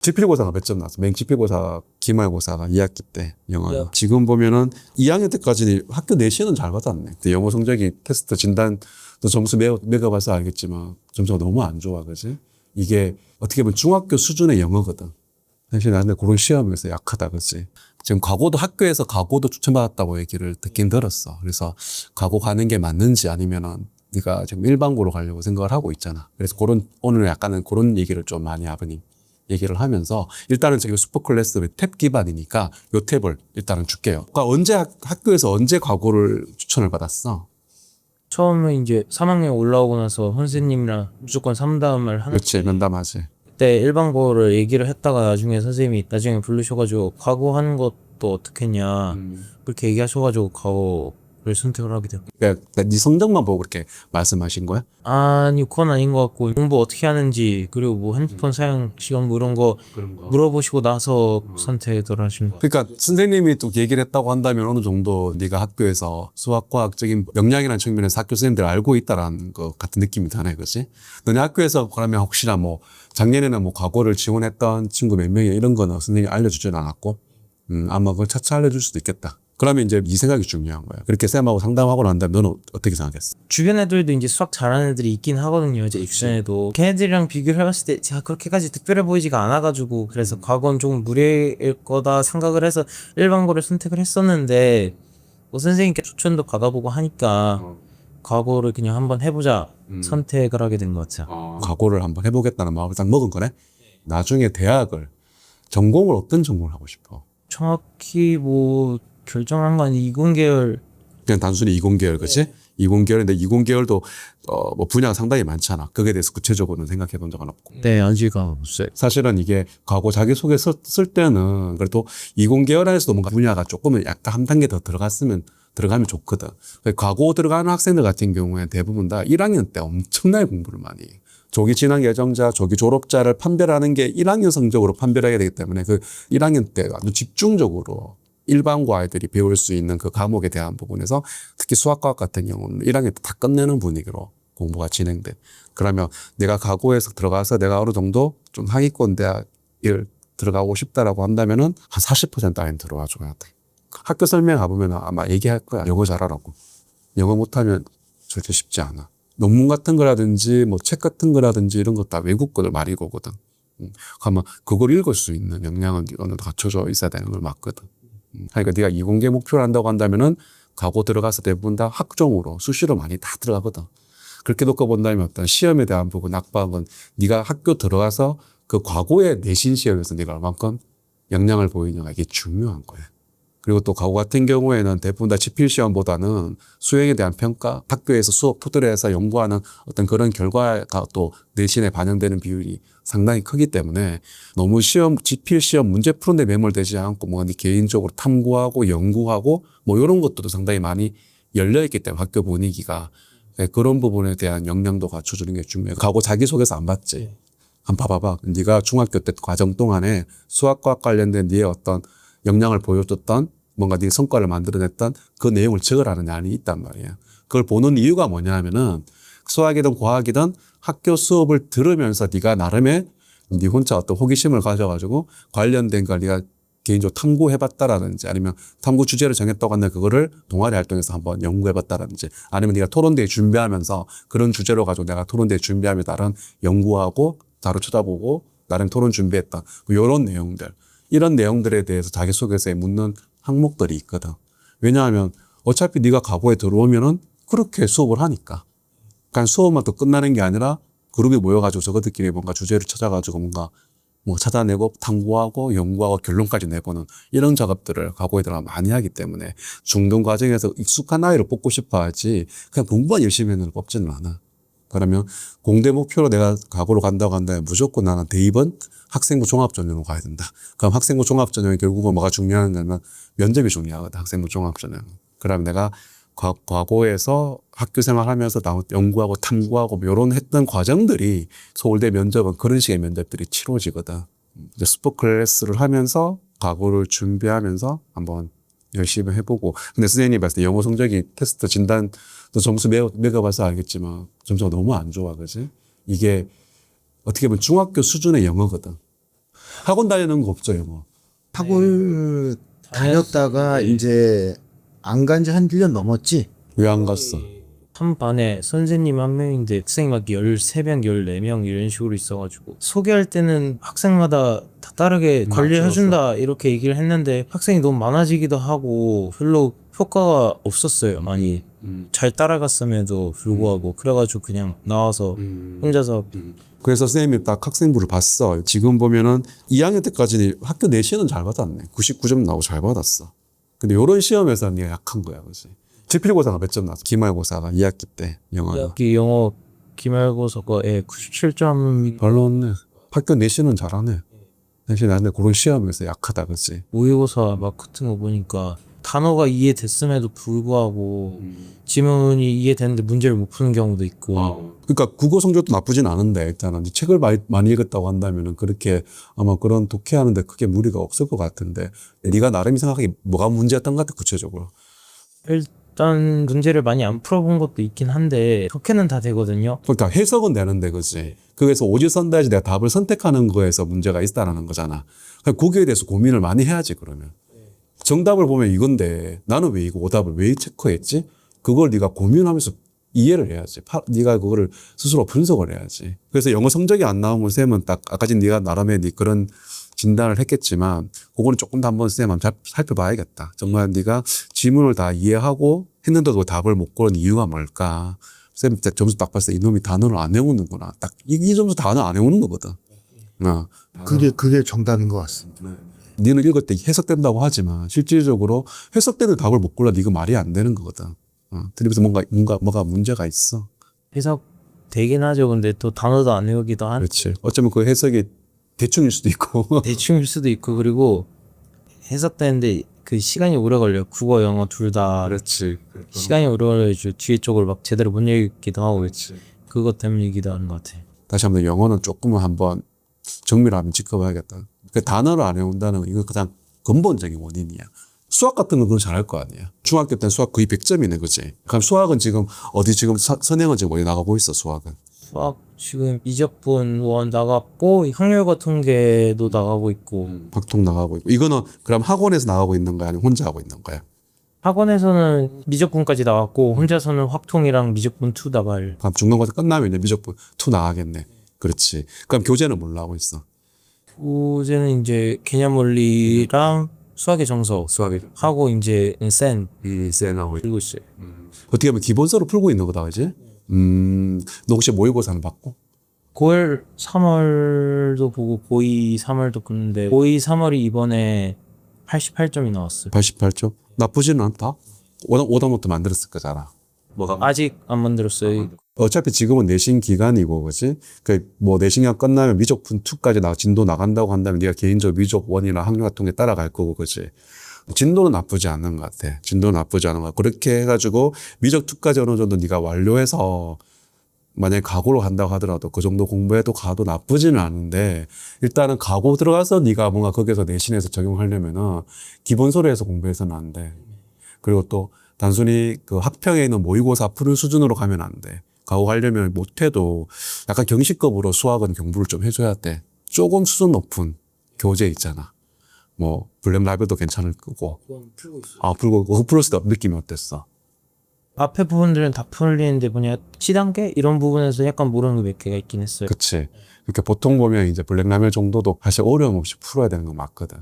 지필고사가 몇 점 나왔어? 맹지필고사 기말고사가 2학기 때 영어. 네. 지금 보면은 2학년 때까지 학교 내신은 잘 받았네. 근데 영어 성적이 테스트 진단 또 점수 매겨봐서 알겠지만 점수가 너무 안 좋아, 그지? 이게 어떻게 보면 중학교 수준의 영어거든. 사실 나는 그런 시험에서 약하다, 그지? 지금 과고도 학교에서 과고도 추천받았다고 얘기를 듣긴 들었어. 그래서 과고 가는 게 맞는지 아니면은 네가 지금 일반고로 가려고 생각을 하고 있잖아. 그래서 오늘 약간은 그런 얘기를 좀 많이 아버님 얘기를 하면서 일단은 저기 슈퍼클래스 탭 기반이니까 요 탭을 일단은 줄게요. 그러니까 학교에서 언제 과고를 추천을 받았어? 처음에 이제 3학년 올라오고 나서 선생님이랑 무조건 상담을 하는 그렇지, 면담하지. 때 일반고를 얘기를 했다가 나중에 선생님이 나중에 부르셔가지고 과거하는 것도 어떻겠냐 그렇게 얘기하셔가지고 과거를 선택을 하게 돼요. 그러니까 네 성적만 보고 그렇게 말씀하신 거야? 아니 그건 아닌 것 같고 공부 어떻게 하는지 그리고 뭐 핸드폰 사용 시간 뭐 이런 거 물어보시고 나서 선택을 하신 거. 그러니까 선생님이 또 얘기를 했다고 한다면 어느 정도 네가 학교에서 수학과학적인 역량이라는 측면에서 학교 선생님들 알고 있다라는 것 같은 느낌이 드네, 그렇지? 너네 학교에서 그러면 혹시나 뭐 작년에는 뭐 과거를 지원했던 친구 몇 명이 이런 거는 선생님이 알려주진 않았고, 아마 그걸 차차 알려줄 수도 있겠다. 그러면 이제 이 생각이 중요한 거야. 그렇게 쌤하고 상담하고 난 다음에 너는 어떻게 생각했어? 주변 애들도 이제 수학 잘하는 애들이 있긴 하거든요. 이제 주변에도 걔네들이랑 비교를 해봤을 때 제가 그렇게까지 특별해 보이지가 않아가지고 그래서 과거는 조금 무리일 거다 생각을 해서 일반고를 선택을 했었는데 뭐 선생님께 추천도 받아보고 하니까 과거를 그냥 한번 해보자 선택을 하게 된 것 같아요. 과거를 한번 해보겠다는 마음을 딱 먹은 거네? 나중에 대학을, 전공을 어떤 전공을 하고 싶어? 정확히 뭐 결정한 건 이공계열. 그냥 단순히 이공계열, 그치? 이공계열인데 이공계열도 뭐 분야가 상당히 많잖아. 거기에 대해서 구체적으로는 생각해 본 적은 없고. 네, 아직은 없어요. 사실은 이게 과거 자기소개 쓸 때는 그래도 이공계열 안에서도 뭔가 분야가 조금은 약간 한 단계 더 들어가면 좋거든. 과거 들어가는 학생들 같은 경우에 대부분 다 1학년 때 엄청나게 공부를 많이 해요. 조기 진학 예정자, 조기 졸업자를 판별하는 게 1학년 성적으로 판별하게 되기 때문에 그 1학년 때 아주 집중적으로 일반고 아이들이 배울 수 있는 그 과목에 대한 부분에서 특히 수학과학 같은 경우는 1학년 때 다 끝내는 분위기로 공부가 진행돼. 그러면 내가 과거에서 들어가서 내가 어느 정도 좀 하위권 대학을 들어가고 싶다라고 한다면은 한 40% 안에 들어와 줘야 돼. 학교 설명 가보면 아마 얘기할 거야. 영어 잘하라고. 영어 못하면 절대 쉽지 않아. 논문 같은 거라든지 뭐 책 같은 거라든지 이런 거 다 외국 거를 많이 보거든. 그러면 그걸 읽을 수 있는 역량은 어느 정도 갖춰져 있어야 되는 걸 맞거든. 그러니까 네가 이공계 목표를 한다고 한다면은 과거 들어가서 대부분 다 학종으로 수시로 많이 다 들어가거든. 그렇게 놓고 본다면 어떤 시험에 대한 부분, 낙방은 네가 학교 들어가서 그 과거의 내신 시험에서 네가 얼만큼 역량을 보이느냐 이게 중요한 거야. 그리고 또 과거 같은 경우에는 대부분 다 지필 시험보다는 수행에 대한 평가, 학교에서 수업 토대로해서 연구하는 어떤 그런 결과가 또 내신에 반영되는 비율이 상당히 크기 때문에 너무 지필 시험 문제 푸는데 매몰되지 않고 뭐 네 개인적으로 탐구하고 연구하고 뭐 이런 것들도 상당히 많이 열려있기 때문에 학교 분위기가 그런 부분에 대한 역량도 갖춰주는 게 중요해. 과거 자기소개서 안 봤지? 한번 봐봐봐. 네가 중학교 때 과정 동안에 수학과학 관련된 네의 어떤 역량을 보여줬던 뭔가 네 성과를 만들어냈던 그 내용을 적으라는 안이 있단 말이야. 그걸 보는 이유가 뭐냐 하면은 수학이든 과학이든 학교 수업을 들으면서 네가 나름의 네 혼자 어떤 호기심을 가져가지고 관련된 걸 네가 개인적으로 탐구해봤다라든지 아니면 탐구 주제를 정했다고 한다면 그거를 동아리 활동에서 한번 연구해봤다라든지 아니면 네가 토론대회 준비하면서 그런 주제로 가지고 내가 토론대회 준비하며 다른 연구하고 다루 쳐다보고 나름 토론 준비했다. 이런 내용들. 이런 내용들에 대해서 자기소개서에 묻는 항목들이 있거든. 왜냐하면 어차피 네가 과거에 들어오면은 그렇게 수업을 하니까. 그러니까 수업만 또 끝나는 게 아니라 그룹이 모여가지고 저것들끼리 뭔가 주제를 찾아가지고 뭔가 뭐 찾아내고 탐구하고 연구하고 결론까지 내보는 이런 작업들을 과거에 들어가 많이 하기 때문에 중등 과정에서 익숙한 아이를 뽑고 싶어 하지 그냥 공부만 열심히 하는 걸 뽑지는 않아. 그러면 공대 목표로 내가 과거로 간다고 한다면 무조건 나는 대입은 학생부 종합전형으로 가야 된다. 그럼 학생부 종합전형이 결국은 뭐가 중요하냐면 면접이 중요하거든. 학생부 종합전형. 그러면 내가 과거에서 학교 생활하면서 연구하고 탐구하고 뭐 이런 했던 과정들이 서울대 면접은 그런 식의 면접들이 치러지거든. 이제 슈퍼 클래스를 하면서 과거를 준비하면서 한번 열심히 해보고. 근데 선생님이 봤을 때 영어 성적이 테스트 진단 또 점수 매겨봐서 알겠지만 점수가 너무 안 좋아, 그지? 이게 어떻게 보면 중학교 수준의 영어거든. 학원 다니는 거 없죠, 영어. 학원 다녔다가 이제 안 간 지 한 1년 넘었지? 왜 안 갔어? 한 반에 선생님 한 명인데 학생이 막 13명, 14명 이런 식으로 있어가지고 소개할 때는 학생마다 다 다르게 관리해준다 이렇게 얘기를 했는데 학생이 너무 많아지기도 하고 별로 효과가 없었어요. 많이 잘 따라갔음에도 불구하고 그래가지고 그냥 나와서 혼자서 그래서 선생님이 딱 학생부를 봤어. 지금 보면은 2학년 때까지는 학교 내신은 잘 받았네. 99점 나오고 잘 받았어. 근데 요런 시험에서 네가 약한 거야, 그지? 지필고사가 몇 점 나왔어? 기말고사가 2학기 때 영어는. 여기 영어 기말고사가 97점 별로 없네. 학교 내신은 잘하네. 내신 안데 그런 시험에서 약하다, 그지? 모의고사 막 같은 거 보니까 단어가 이해됐음에도 불구하고 지문이 이해되는데 문제를 못 푸는 경우도 있고 그러니까 국어 성적도 나쁘진 않은데 일단은 책을 많이 읽었다고 한다면은 그렇게 아마 그런 독해하는데 크게 무리가 없을 것 같은데 네가 나름이 생각하기 뭐가 문제였던 것 같아 구체적으로. 일단 문제를 많이 안 풀어본 것도 있긴 한데 독해는 다 되거든요. 그러니까 해석은 되는데 그지. 그래서 오지선다지 내가 답을 선택하는 거에서 문제가 있다라는 거잖아. 그럼 거기에 대해서 고민을 많이 해야지 그러면. 정답을 보면 이건데 나는 왜 이거 오답을 왜 체크했지? 그걸 네가 고민하면서 이해를 해야지. 네가 그거를 스스로 분석을 해야지. 그래서 영어 성적이 안 나오면 쌤은 딱 아까 전 네가 나름의 네 그런 진단을 했겠지만 그거는 조금 더 한번 쌤 한번 살펴봐야겠다. 정말 네가 지문을 다 이해하고 했는데도 답을 못 고른 이유가 뭘까? 쌤 점수 딱 봤을 때 이놈이 단어를 안 외우는구나. 딱 이 점수 단어 안 외우는 거거든. 그게 정답인 것 같습니다. 니는 읽을 때 해석된다고 하지만 실질적으로 해석되는 답을 못 골라 이거 말이 안 되는 거거든. 들으면서 뭐가 문제가 있어. 해석 되긴 하죠. 근데 또 단어도 안 외우기도 한 그렇지. 어쩌면 그 해석이 대충일 수도 있고. 대충일 수도 있고 그리고 해석되는데 그 시간이 오래 걸려요. 국어, 영어 둘 다 그렇지. 시간이 오래 걸려서 뒤에 쪽을 막 제대로 못 읽기도 하고 그것 때문이기도 하는 것 같아요. 다시 한번 영어는 조금은 한번 정밀을 한번 지켜봐야겠다. 그 단어를 안 외운다는 건 이거 가장 근본적인 원인이야. 수학 같은 건 그건 잘할 거 아니야. 중학교 때는 수학 거의 100점이네, 그치? 그럼 수학은 지금 어디 지금 선행은 지금 어디 나가고 있어, 수학은? 수학 지금 미적분 원 나갔고 확률과 통계도 나가고 있고 박통 나가고 있고. 이거는 그럼 학원에서 나가고 있는 거야? 아니면 혼자 하고 있는 거야? 학원에서는 미적분까지 나왔고 혼자서는 확통이랑 미적분 2 나갈. 그럼 중간고사 끝나면 이제 미적분 2 나가겠네. 그렇지. 그럼 교재는 뭘로 하고 있어? 교재는 이제 개념원리랑 수학의 정석 수학이 하고 이제 센 쌩하고 그리고 있어요. 어떻게 보면 기본서로 풀고 있는 거다, 그지? 너 혹시 모의고사는 봤고? 9월 3월도 보고 고2 3월도 봤는데 고2 3월이 이번에 88점이 나왔어요. 88점? 나쁘지는 않다. 오답노트 만들었을 거잖아. 아직 안 만들었어요. 어차피 지금은 내신 기간이고, 그지? 뭐 내신 기간 끝나면 미적분 2까지 진도 나간다고 한다면 네가 개인적으로 미적 1이나 학력 같은 게 따라갈 거고, 그지? 진도는 나쁘지 않은 것 같아. 진도는 나쁘지 않은 것 같아. 그렇게 해가지고 미적 2까지 어느 정도 네가 완료해서 만약에 가고로 간다고 하더라도 그 정도 공부해도 가도 나쁘지는 않은데 일단은 가고 들어가서 네가 뭔가 거기서 내신에서 적용하려면은 기본서로 해서 공부해서는 안 돼. 그리고 또 단순히 그 학평에 있는 모의고사 풀 수준으로 가면 안 돼. 가고 가려면 못해도 약간 경시급으로 수학은 공부를 좀 해줘야 돼. 조금 수준 높은 교재 있잖아. 뭐 블랙 라벨도 괜찮을 거고. 풀고 그거 풀었을 때 느낌이 어땠어? 앞에 부분들은 다 풀리는데 뭐냐 시단계 이런 부분에서 약간 모르는 게 몇 개가 있긴 했어요. 그치. 그러니까 보통 보면 이제 블랙 라벨 정도도 사실 어려움 없이 풀어야 되는 거 맞거든.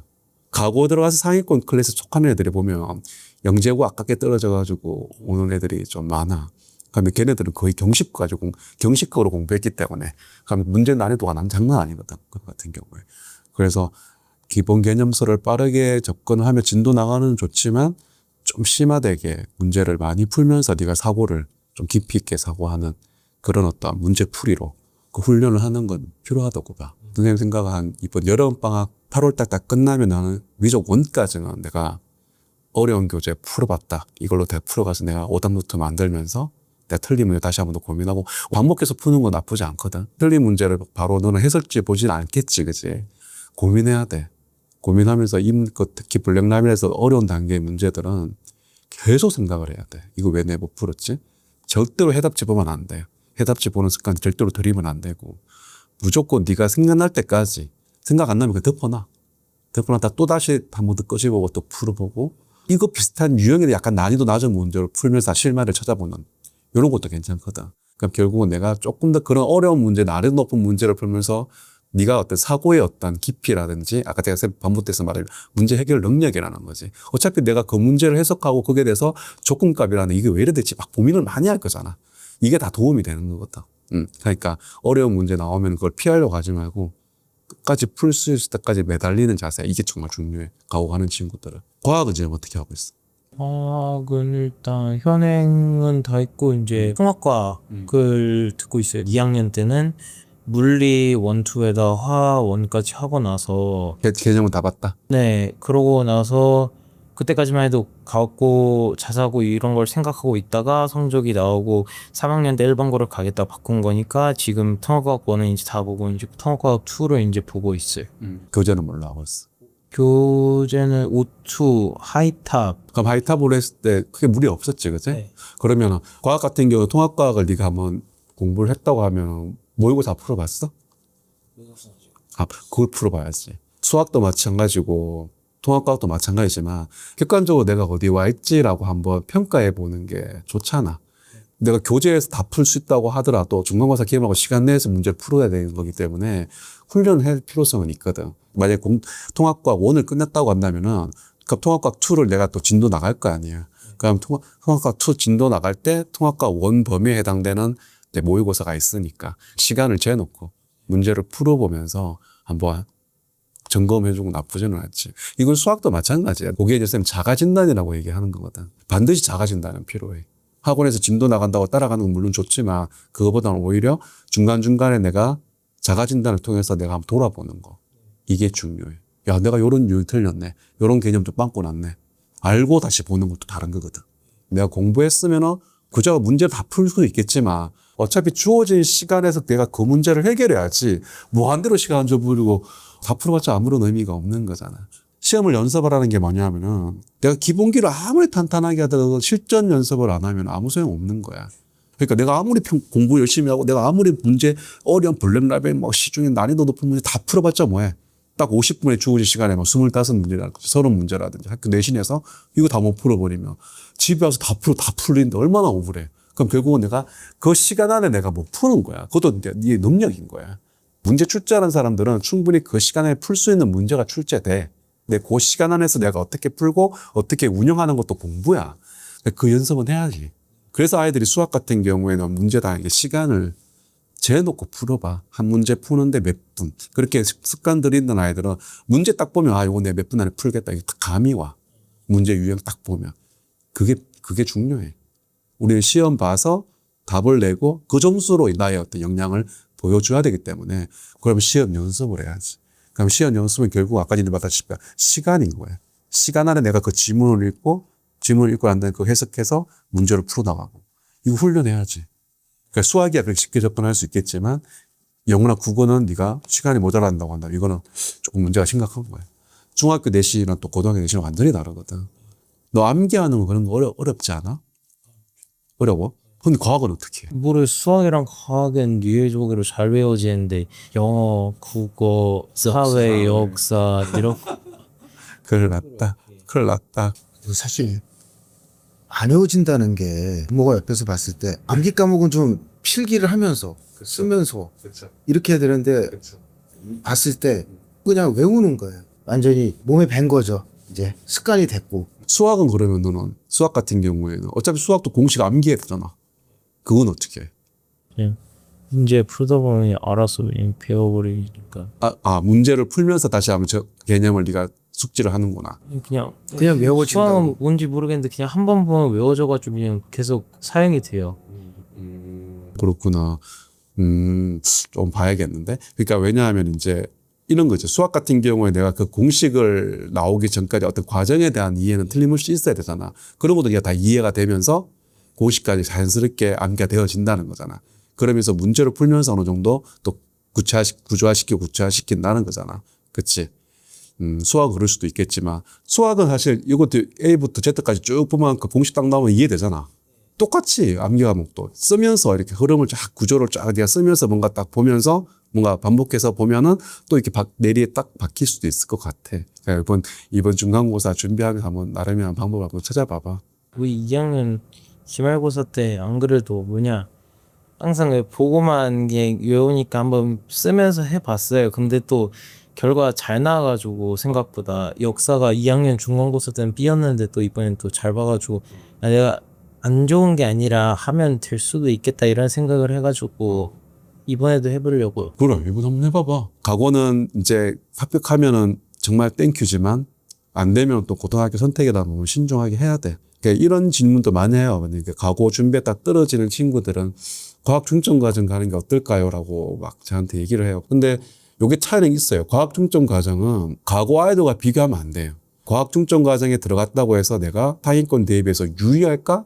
가고 들어가서 상위권 클래스 속하는 애들이 보면 영재고 아깝게 떨어져가지고 오는 애들이 좀 많아. 그러면 걔네들은 거의 경식급으로 공부했기 때문에 그러면 문제 난이도가 난 장난 아니거든. 그 같은 경우에. 그래서 기본 개념서를 빠르게 접근하면 진도 나가는 좋지만 좀 심화되게 문제를 많이 풀면서 네가 사고를 좀 깊이 있게 사고하는 그런 어떤 문제풀이로 그 훈련을 하는 건 필요하다고 봐. 선생님 생각은 한 이번 여름방학 8월달 딱 끝나면 나는 미적 1까지는 내가 어려운 교재 풀어봤다. 이걸로 다 풀어가서 내가 오답노트 만들면서 내가 틀린 문제 다시 한번 더 고민하고 반복해서 푸는 건 나쁘지 않거든. 틀린 문제를 바로 너는 해석지 보진 않겠지, 그치? 고민해야 돼. 고민하면서 특히 블랙라벨에서 어려운 단계의 문제들은 계속 생각을 해야 돼. 이거 왜 내가 못 풀었지? 절대로 해답지 보면 안 돼. 해답지 보는 습관 절대로 들이면 안 되고 무조건 네가 생각날 때까지 생각 안 나면 그 덮어놨다 또 다시 한 번 더 끄집어보고 또 풀어보고 이거 비슷한 유형의 약간 난이도 낮은 문제를 풀면서 실마리를 찾아보는 이런 것도 괜찮거든. 그럼 결국은 내가 조금 더 그런 어려운 문제, 난이도 높은 문제를 풀면서 네가 어떤 사고의 어떤 깊이라든지 아까 제가 반복돼서 말한 문제 해결 능력이라는 거지. 어차피 내가 그 문제를 해석하고 거기에 대해서 조건값이라는 이게 왜 이래 될지 막 고민을 많이 할 거잖아. 이게 다 도움이 되는 거거든. 그러니까 어려운 문제 나오면 그걸 피하려고 하지 말고 끝까지 풀 수 있을 때까지 매달리는 자세. 이게 정말 중요해. 가고 친구들은. 과학은 지금 어떻게 하고 있어? 과학은 일단 현행은 다 있고 이제 통합과학을 듣고 있어요. 2학년 때는 물리 1, 2에다 화학 1까지 하고 나서 개념은 다 봤다. 네 그러고 나서 그때까지만 해도 가고 자사고 이런 걸 생각하고 있다가 성적이 나오고 3학년 때 일반고를 가겠다 바꾼 거니까 지금 통합과학 1은 이제 다 보고 이제 통합과학 2를 이제 보고 있어요. 교재는 뭘로 하고 있어? 교재는 O2, 하이탑. 그럼 하이탑으로 했을 때 크게 무리 없었지, 그치? 네. 그러면 과학 같은 경우 통합과학을 네가 한번 공부를 했다고 하면 모의고사 풀어봤어? 아, 그걸 풀어봐야지. 수학도 마찬가지고 통합과학도 마찬가지지만 객관적으로 내가 어디 와 있지라고 한번 평가해 보는 게 좋잖아. 내가 교재에서 다 풀 수 있다고 하더라도 중간고사 기험하고 시간 내에서 문제를 풀어야 되는 거기 때문에 훈련할 필요성은 있거든. 만약에 통합과학 1을 끝냈다고 한다면은 그 통합과학 2를 내가 또 진도 나갈 거 아니야. 그럼 통합과학 2 진도 나갈 때 통합과학 1 범위에 해당되는 이제 모의고사가 있으니까 시간을 재놓고 문제를 풀어보면서 한번 점검해주고 나쁘지는 않지. 이건 수학도 마찬가지야. 그게 이제 쌤 자가진단이라고 얘기하는 거거든. 반드시 자가진단은 필요해. 학원에서 진도 나간다고 따라가는 건 물론 좋지만 그거보다는 오히려 중간중간에 내가 자가진단을 통해서 내가 한번 돌아보는 거. 이게 중요해. 야, 내가 요런 유형 틀렸네. 요런 개념 좀 빵꾸 났네. 알고 다시 보는 것도 다른 거거든. 내가 공부했으면은 그저 문제를 다 풀 수 있겠지만 어차피 주어진 시간에서 내가 그 문제를 해결해야지 무한대로 시간 줘버리고 다 풀어봤자 아무런 의미가 없는 거잖아. 시험을 연습을 하는 게 뭐냐면은 내가 기본기를 아무리 탄탄하게 하더라도 실전 연습을 안 하면 아무 소용 없는 거야. 그러니까 내가 아무리 공부 열심히 하고 내가 아무리 문제 어려운 블랙라벨 뭐 시중에 난이도 높은 문제 다 풀어봤자 뭐해. 딱 50분에 주어진 시간에 막 25문제라든지 30문제라든지 학교 내신에서 이거 다 못 풀어버리면 집에 와서 다 풀리는데 얼마나 억울해. 그럼 결국은 내가 그 시간 안에 내가 못 푸는 거야. 그것도 이제 네 능력인 거야. 문제 출제하는 사람들은 충분히 그 시간에 풀 수 있는 문제가 출제돼. 근데 그 시간 안에서 내가 어떻게 풀고 어떻게 운영하는 것도 공부야. 그 연습은 해야지. 그래서 아이들이 수학 같은 경우에는 문제다 시간을 재놓고 풀어봐. 한 문제 푸는데 몇 분. 그렇게 습관들이 있는 아이들은 문제 딱 보면 아 이거 내가 몇 분 안에 풀겠다. 이게 감이 와. 문제 유형 딱 보면. 그게 중요해. 우리는 시험 봐서 답을 내고 그 점수로 나의 어떤 역량을 보여줘야 되기 때문에 그러면 시험 연습을 해야지. 그럼 시험 연습은 결국 아까 전에 말했다시피 시간인 거야. 시간 안에 내가 그 지문을 읽고 난 다음에 그거 해석해서 문제를 풀어나가고. 이거 훈련해야지. 그러니까 수학이야 그렇게 쉽게 접근할 수 있겠지만 영어나 국어는 네가 시간이 모자란다고 한다. 이거는 조금 문제가 심각한 거야. 중학교 내신이랑 또 고등학교 내신은 완전히 다르거든. 너 암기하는 거 그런 거 어렵지 않아? 어려워? 근데 과학은 어떻게 해? 뭐를 수학이랑 과학은 유해적으로 잘 외워지는데 영어, 국어, 사회, 역사 이런 큰일 났다. 사실 안 외워진다는 게 부모가 옆에서 봤을 때 암기 과목은 좀 필기를 하면서 쓰면서 이렇게 해야 되는데 봤을 때 그냥 외우는 거예요. 완전히 몸에 밴 거죠. 이제 습관이 됐고. 수학은 그러면 너는 수학 같은 경우에는 어차피 수학도 공식 암기해야 되잖아. 그건 어떻게 해? 그냥 문제 풀다 보면 알아서 그냥 배워버리니까 문제를 풀면서 다시 하면 저 개념을 네가 숙지를 하는구나. 그냥 외워진다고. 수학은 뭔지 모르겠는데 그냥 한 번 보면 외워져가지고 그냥 계속 사용이 돼요. 그렇구나. 좀 봐야겠는데. 그러니까 왜냐하면 이제 이런 거죠. 수학 같은 경우에 내가 그 공식을 나오기 전까지 어떤 과정에 대한 이해는 틀림없이 있어야 되잖아. 그런 것도 이게 다 이해가 되면서 공식까지 자연스럽게 암기가 되어진다는 거잖아. 그러면서 문제를 풀면서 어느 정도 또 구조화시킨다는 거잖아. 그치? 수학은 그럴 수도 있겠지만 수학은 사실 이것도 A부터 Z까지 쭉 보면 그 공식 딱 나오면 이해되잖아. 똑같이 암기 과목도 쓰면서 이렇게 흐름을 쫙 구조를 쫙 네가 쓰면서 뭔가 딱 보면서 뭔가 반복해서 보면은 또 이렇게 뇌리에 딱 박힐 수도 있을 것 같아. 그러니까 이번 중간고사 준비하면서 한번 나름의 방법을 한번 찾아봐봐. 우리 2학년 기말고사 때 안 그래도 항상 보고만 외우니까 한번 쓰면서 해봤어요. 근데 또 결과 잘 나와가지고 생각보다 역사가 2학년 중간고사 때는 B였는데 또 이번엔 또 잘 봐가지고 내가 안 좋은 게 아니라 하면 될 수도 있겠다 이런 생각을 해가지고 이번에도 해보려고요. 그래, 이번 한번 해봐봐. 각오는 이제 합격하면은 정말 땡큐지만 안 되면 또 고등학교 선택에다 너무 신중하게 해야 돼. 그러니까 이런 질문도 많이 해요. 그러니까 각오 준비에 딱 떨어지는 친구들은 과학 중점 과정 가는 게 어떨까요? 라고 막 저한테 얘기를 해요. 근데 요게 차이는 있어요. 과학 중점 과정은 과거 아이들과 비교하면 안 돼요. 과학 중점 과정에 들어갔다고 해서 내가 상위권 대비해서 유리할까?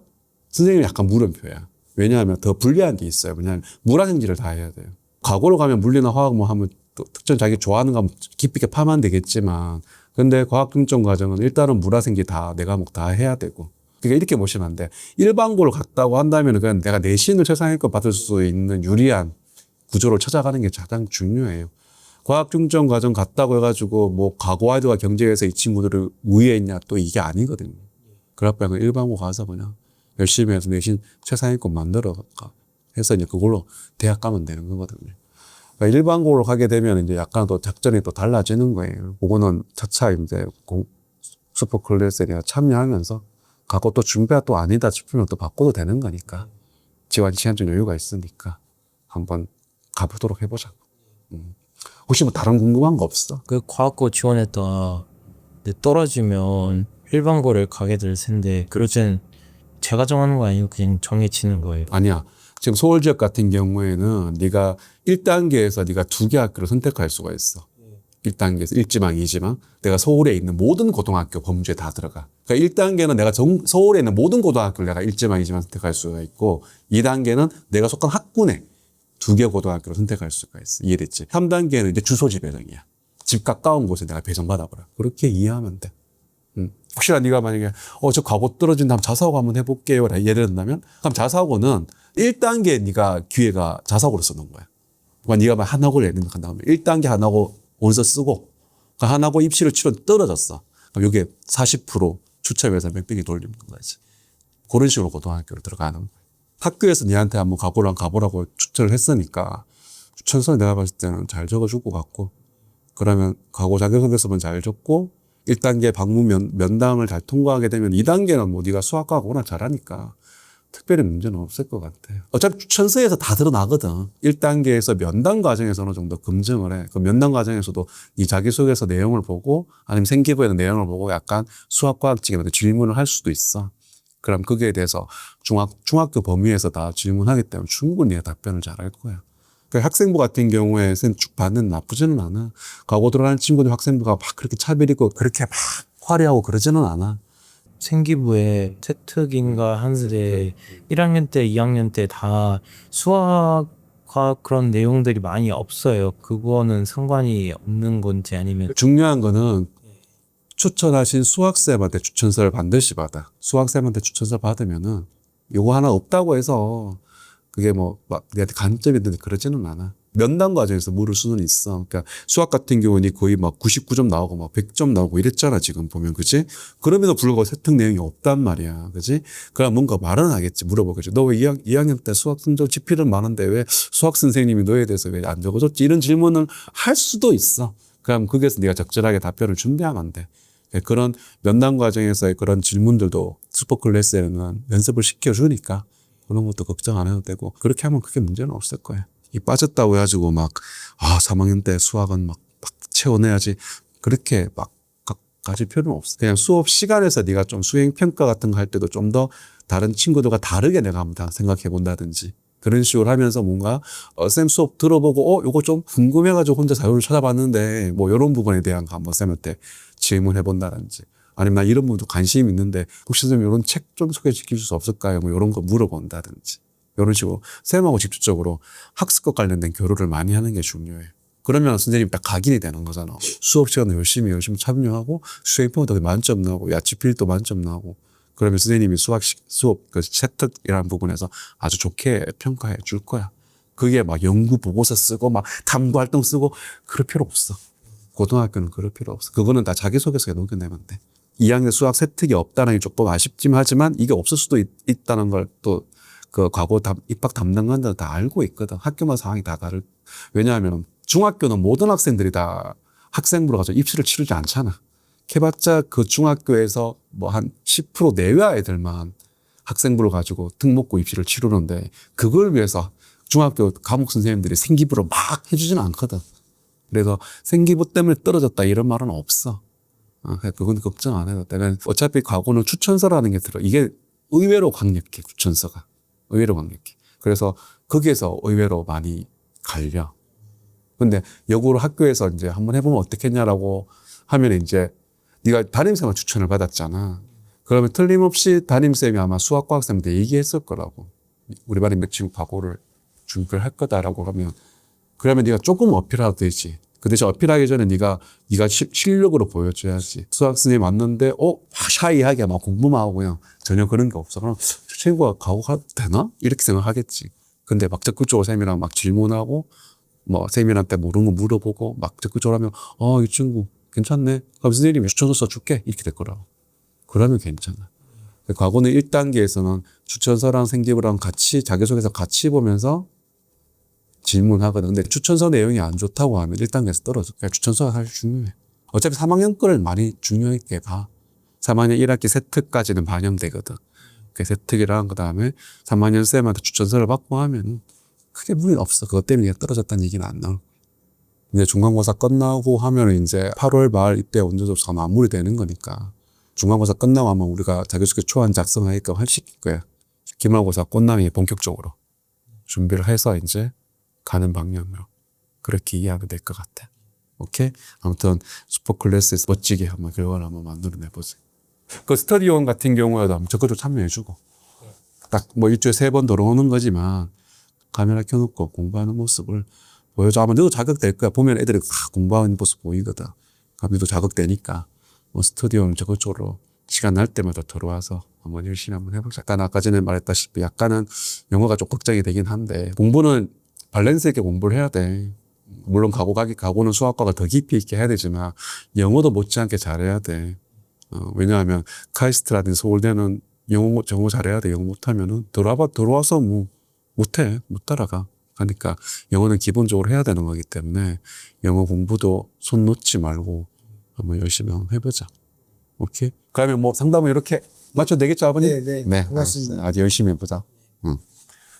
선생님이 약간 물음표야. 왜냐하면 더 불리한 게 있어요. 왜냐하면 물화생지를 다 해야 돼요. 과거로 가면 물리나 화학 뭐 하면 또 특정 자기 좋아하는 과목 깊이 있게 파면 되겠지만 근데 과학 중점 과정은 일단은 물화생지 다 네 과목 다 해야 되고 그러니까 이렇게 보시면 안 돼. 일반고를 갔다고 한다면 그냥 내가 내신을 최상위권 받을 수 있는 유리한 구조를 찾아가는 게 가장 중요해요. 과학 중점 과정 갔다고 해가지고 뭐 과거 아이들과 경쟁해서 이 친구들을 우위했냐 또 이게 아니거든요. 그럴 바에 일반고 가서 그냥 열심히 해서 내신 최상위권 만들어 해서 이제 그걸로 대학 가면 되는 거거든요. 그러니까 일반고로 가게 되면 이제 약간 또 작전이 또 달라지는 거예요. 그거는 차차 이제 슈퍼클래스에 참여하면서 가고 또 준비가 또 아니다 싶으면 또 바꿔도 되는 거니까 지원 시간적 여유가 있으니까 한번 가보도록 해보자. 혹시 뭐 다른 궁금한 거 없어? 그 과학고 지원했다 떨어지면 일반고를 가게 될 텐데 그러진 제가 정하는 거 아니고 그냥 정해지는 거예요. 아니야. 지금 서울 지역 같은 경우에는 네가 1단계에서 네가 2개 학교를 선택할 수가 있어. 1단계에서 1지망, 2지망. 내가 서울에 있는 모든 고등학교 범주에 다 들어가. 그러니까 1단계는 내가 서울에 있는 모든 고등학교를 내가 1지망, 2지망 선택할 수가 있고 2단계는 내가 속한 학군에 2개 고등학교를 선택할 수가 있어. 이해됐지? 3단계는 이제 주소지 배정이야. 집 가까운 곳에 내가 배정받아보라. 그렇게 이해하면 돼. 혹시나 네가 만약에 저 과거 떨어진다면 자사고 한번 해볼게요. 예를 든다면 그럼 자사고는 1단계 네가 기회가 자사고로 쓰는 거야. 그러니까 네가 막 한학고를 예를 든다면 1단계 한학고 원서 쓰고 그 한학고 입시를 치러 떨어졌어. 그럼 이게 40% 추첨해서 몇백이 돌리는 거지. 그런 식으로 고등학교로 들어가는 거야. 학교에서 니한테 한번 가보라고 추천을 했으니까 추천서 내가 봤을 때는 잘 적어줄 것 같고 그러면 과거 자격증에서만 잘 적고 1단계 방문 면담을 잘 통과하게 되면 2단계는 뭐 네가 수학과가 워낙 잘하니까 특별히 문제는 없을 것 같아요. 어차피 추천서에서 다 드러나거든. 1단계에서 면담 과정에서 어느 정도 검증을 해. 그 면담 과정에서도 이 자기소개서 내용을 보고 아니면 생기부에는 내용을 보고 약간 수학과학직에 질문을 할 수도 있어. 그럼 거기에 대해서 중학교 범위에서 다 질문하기 때문에 충분히 답변을 잘할 거야. 그러니까 학생부 같은 경우에 쭉 받는 나쁘지는 않아. 과거 들어가는 친구들 학생부가 막 그렇게 차별이고 그렇게 막 화려하고 그러지는 않아. 생기부에 특특인가 하는데 1학년 때, 2학년 때 다 수학과 그런 내용들이 많이 없어요. 그거는 상관이 없는 건지 아니면 중요한 거는 추천하신 수학쌤한테 추천서를 반드시 받아. 수학쌤한테 추천서 받으면은 요거 하나 없다고 해서 그게 뭐 막 내한테 간접이 있는데 그러지는 않아. 면담 과정에서 물을 수는 있어. 그러니까 수학 같은 경우는 거의 막 99점 나오고 막 100점 나오고 이랬잖아 지금 보면 그지? 그럼에도 불구하고 세특 내용이 없단 말이야, 그지? 그럼 뭔가 말은 하겠지, 물어보겠지. 너 왜 2학년 때 수학 성적 지필은 많은데 왜 수학 선생님이 너에 대해서 왜 안 적어줬지? 이런 질문을 할 수도 있어. 그럼 거기에서 네가 적절하게 답변을 준비하면 돼. 그런 면담 과정에서의 그런 질문들도 슈퍼클래스에는 연습을 시켜주니까 그런 것도 걱정 안 해도 되고 그렇게 하면 크게 문제는 없을 거야. 이 빠졌다고 해가지고 막 3학년 때 수학은 막 채워내야지 그렇게 막 가질 필요는 없어. 그냥 수업 시간에서 네가 좀 수행 평가 같은 거 할 때도 좀 더 다른 친구들과 다르게 내가 한번 생각해 본다든지 그런 식으로 하면서 뭔가 쌤 수업 들어보고 요거 좀 궁금해가지고 혼자 자료를 찾아봤는데 뭐 이런 부분에 대한 거 한번 쌤한테 질문해 본다든지 아니면 나 이런 부분도 관심이 있는데 혹시 선생님 이런 책 좀 소개시켜 줄 수 없을까요? 뭐 이런 거 물어본다든지 이런 식으로 쌤하고 직접적으로 학습과 관련된 교류를 많이 하는 게 중요해요. 그러면 선생님이 딱 각인이 되는 거잖아. 수업 시간에 열심히 참여하고 수행평도 만점 나오고 야치필도 만점 나오고 그러면 선생님이 수업 그 채택이라는 부분에서 아주 좋게 평가해 줄 거야. 그게 막 연구 보고서 쓰고 막 탐구 활동 쓰고 그럴 필요 없어. 고등학교는 그럴 필요 없어. 그거는 다 자기소개서에 녹여내면 돼. 2학년 수학 세특이 없다는 게 조금 아쉽지만 하지만 이게 없을 수도 있다는 걸 또 그 과거 입학 담당관들은 다 알고 있거든. 학교마다 상황이 다 다를. 왜냐하면 중학교는 모든 학생들이 다 학생부로 가서 입시를 치르지 않잖아. 해봤자 그 중학교에서 뭐 한 10% 내외 애들만 학생부를 가지고 특목고 입시를 치르는데 그걸 위해서 중학교 과목 선생님들이 생기부를 막 해주지는 않거든. 그래서 생기부 때문에 떨어졌다 이런 말은 없어. 그건 걱정 안 해도 돼. 어차피 과거는 추천서라는 게 들어. 이게 의외로 강력해, 추천서가. 의외로 강력해. 그래서 거기에서 의외로 많이 갈려. 근데 역으로 학교에서 이제 한번 해보면 어떻겠냐라고 하면 이제 네가 담임쌤한테 추천을 받았잖아. 그러면 틀림없이 담임쌤이 아마 수학과학생한테 얘기했을 거라고. 우리 반에 몇 친구 과거를 준비를 할 거다라고 하면 그러면 네가 조금 어필해도 되지. 그 대신 어필하기 전에 네가 실력으로 보여줘야지. 수학 선생님 왔는데 샤이하게 막 공부만 하고 그냥 전혀 그런 게 없어. 그럼 저 친구가 과거 가도 되나? 이렇게 생각하겠지. 근데 막 적극적으로 쌤이랑 막 질문하고 뭐 쌤이한테 모르는 거 물어보고 막 적극적으로 하면 이 친구 괜찮네. 그럼 선생님이 추천서 써줄게. 이렇게 될 거라고. 그러면 괜찮아. 과거는 1단계에서는 추천서랑 생기부랑 같이 자기소개서 같이 보면서 질문하거든. 근데 추천서 내용이 안 좋다고 하면 1단계에서 떨어져. 그러니까 추천서가 사실 중요해. 어차피 3학년 거를 많이 중요하게 봐. 3학년 1학기 세특까지는 반영되거든. 그 세특이랑 그다음에 3학년 쌤한테 추천서를 받고 하면 크게 무리는 없어. 그것 때문에 얘가 떨어졌다는 얘기는 안 나올 거야. 이제 중간고사 끝나고 하면 이제 8월 말 이때 원서접수가 마무리되는 거니까 중간고사 끝나고 하면 우리가 자기소개 초안 작성하니까 시킬 거야. 기말고사 끝나면 본격적으로 준비를 해서 이제 가는 방향으로 그렇게 이해하면 될 것 같아. 오케이? 아무튼 슈퍼클래스에서 멋지게 한번 결과를 한번 만들어내보자. 그 스터디온 같은 경우에도 한번 적극적으로 참여해주고 딱 뭐 일주일에 3번 들어오는 거지만 카메라 켜놓고 공부하는 모습을 보여줘. 아마 너도 자극될 거야. 보면 애들이 공부하는 모습 보이거든. 그럼 너도 자극되니까 뭐 스터디오는 적극적으로 시간 날 때마다 들어와서 한번 열심히 한번 해보자. 약간 아까 전에 말했다시피 약간은 영어가 좀 걱정이 되긴 한데 공부는 밸런스 있게 공부를 해야 돼. 물론 과거는 수학과가 더 깊이 있게 해야 되지만 영어도 못지않게 잘해야 돼. 왜냐하면 카이스트라든지 서울대는 영어 잘해야 돼. 영어 못하면은 들어와서 뭐 못해. 못 따라가. 그러니까 영어는 기본적으로 해야 되는 거기 때문에 영어 공부도 손 놓지 말고 한번 열심히 한번 해보자. 오케이? 그러면 뭐 상담은 이렇게 맞춰도 되겠죠, 아버님? 네. 고맙습니다. 아주 열심히 해보자.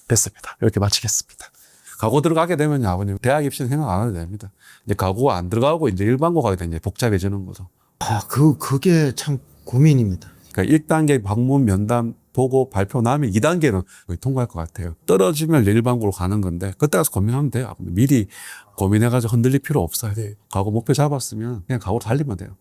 됐습니다. 이렇게 마치겠습니다. 과거 들어가게 되면 아버님 대학 입시는 생각 안 해도 됩니다. 이제 과거 안 들어가고 이제 일반고 가게 되면 이제 복잡해지는 거죠. 그게 참 고민입니다. 그러니까 1단계 방문 면담 보고 발표 나면 2단계는 거의 통과할 것 같아요. 떨어지면 일반고로 가는 건데 그때 가서 고민하면 돼요. 미리 고민해가지고 흔들릴 필요 없어요. 과거 목표 잡았으면 그냥 과거로 달리면 돼요.